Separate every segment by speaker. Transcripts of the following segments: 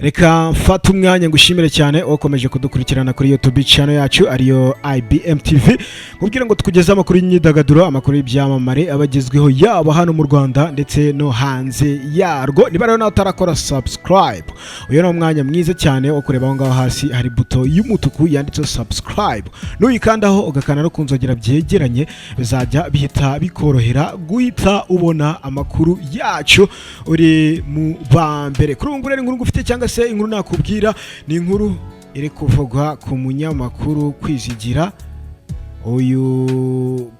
Speaker 1: Reka mfata umwanya ngushimire cyane ukomeje kudukurikirana kuri YouTube channel yacu ariyo IBM TV kugira ngo tukugeze amakuru y'imyidagaduro, amakuru y'ibyamamare abagezweho yaba hano mu Rwanda ndetse no hanze yarwo. Niba rero nawe utarakora subscribe, uyo ni umwanya mwiza cyane wo kureba aho ngaho hasi hari buto y'umutuku yanditseho subscribe, nuyikandaho ugakana no kunzogera byegeranye bizajya bihita bikorohera guhita ubona amakuru yacu uri mu bambere. Kuri ubu ngure inkuru ngufite cyangwa se inkuru nakubwira ni inkuru iri kuvugwa ku munyamakuru Kwizigira, uyu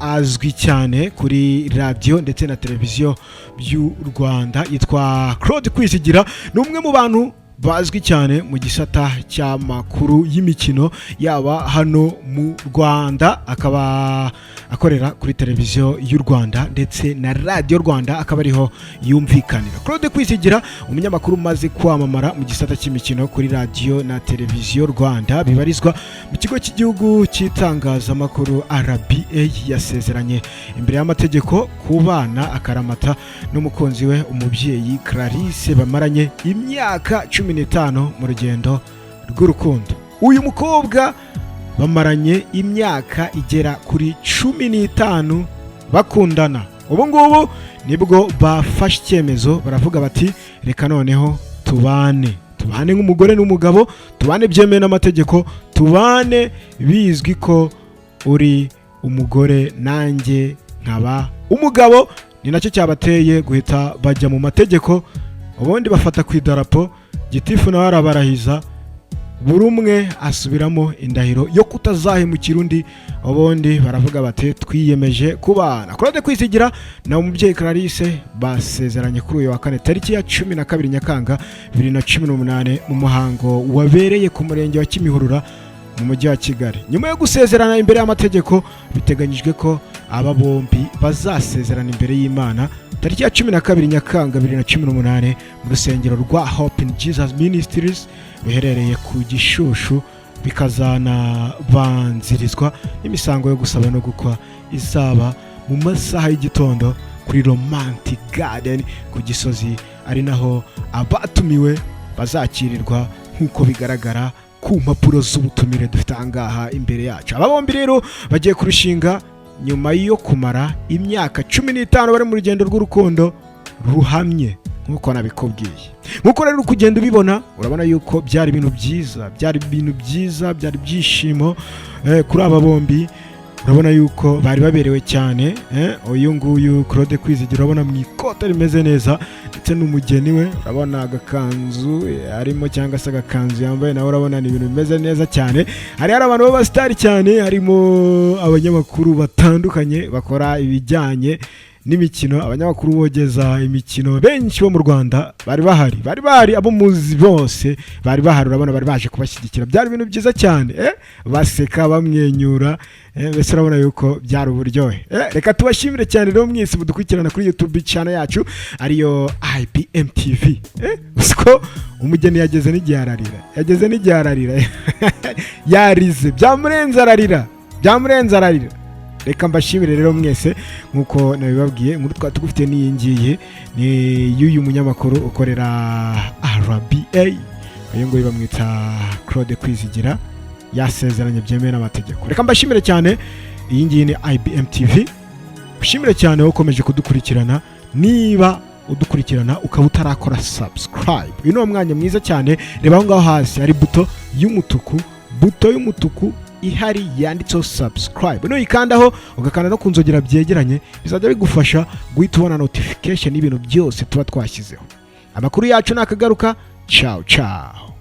Speaker 1: azwi cyane kuri radio ndetse na televiziyo by'u Rwanda, yitwa Claude Kwizigira. Ni umwe mu bantu bazwi cyane mu gisata cy'amakuru y'imikino yaba hano mu Rwanda, akaba akorera kuri televiziyo y'u Rwanda ndetse na radio Rwanda, akaba ariho yumvikanira. Claude Kwizigira umunyamakuru maze kwamamara mu gisata cy'imikino kuri radio na televiziyo Rwanda, bibarizwa mu kigo cy'igihugu cy'itangazamakuru RBA Yasezeranye imbere y'amategeko ku bana akaramata n'umukunzi we umubyeyi Yarize bamaranye imyaka 15 mu rugendo rw'urukundo. Uyu mukobwa bamaranye imyaka igera kuri 15 bakundana. Ubu ngubu nibwo bafashe icyemezo, baravuga bati reka noneho tubane nk'umugore n'umugabo, tubane byemewe n'amategeko, tubane bizwi ko uri umugore nanjye nkaba umugabo. Ni nacyo cyabateye guhita bajya mu mategeko, ubundi bafata ku idarapo, gitifu nawe arabarahiza, buri umwe asubiramo indahiro yo kutazahemukira undi, ubundi baravuga bati twiyemeje kubana. Claude Kwizigira na umubyeyi Yarize basezeranye kuri uyu wa kane tariki ya 12 Nyakanga 2018 mu muhango wabereye ku murenge wa Kimihurura mu mujyi wa Kigali. Nyuma yo gusezerana imbere y'amategeko, biteganyijwe ko aba bombi bazasezerana imbere y'Imana tariki ya 12 Nyakanga 2018 mu rusengero rwa Hope in Jesus Ministries biherereye ku Gishushu, bikazana banzirizwa n'imisango yo gusaba no gukwa izaba mu masaha y'igitondo kuri Romantic Garden ku Gisozi, ari naho abatumiwe bazakirirwa nk'uko bigaragara ku mpapuro z'ubutumire dufite ahangaha imbere yacu. Aba bombi rero bagiye kurushinga nyuma yo kumara imyaka 15 bari mu rugendo rw'urukundo ruhamye nk'uko nabikubwiye. Nk'uko rero kugenda ubibona, urabona yuko byari ibintu byiza, byari byishimo kuri aba bombi. Urabona yuko bari baberewe cyane. Uyu nguyu Claude Kwizigira urabona mu ikote rimeze neza, ndetse n'umugeni we urabona agakanzu arimo cyangwa se agakanzu yambaye, nawe urabona ni ibintu bimeze neza cyane. Hari abantu baba star cyane, harimo abanyamakuru batandukanye bakora ibijyanye n'imikino, abanyamakuru bogeza imikino benshi bo mu Rwanda bari bahari, abo muzi bose bari bahari. Urabona bari baje kubashyigikira, byari ibintu byiza cyane, baseka bamwenyura, bese urabona yuko byari uburyohe. Reka tubashimire cyane rero mwese mudukurikirana kuri YouTube channel yacu ariyo IBM TV. Usko umugeni yageze n'igihe ararira Yarize byamurenze ararira. Reka mbashimire rero mwese nkuko nabibabwiye, inkuru twatugufite niyingiye ni y'uyu munyamakuru ukorera RBA, uyu nguyu bamwita Claude Kwizigira, yasezeranye byemewe n'amategeko. Reka mbashimire cyane, iyi ngiyi ni IBM TV. Ushimire cyane ukomeje kudukurikirana. Niba udukurikirana ukaba utarakora subscribe, uyu ni umwanya mwiza cyane. Reba aho ngaho hasi hari buto y'umutuku ihari yanditseho subscribe, nuyikandaho ugakanda no kunzogera byegeranye, bizajya bigufasha guhita ubona notification y'ibintu byose tuba twashyizeho. Amakuru yacu nakagaruka. Ciao.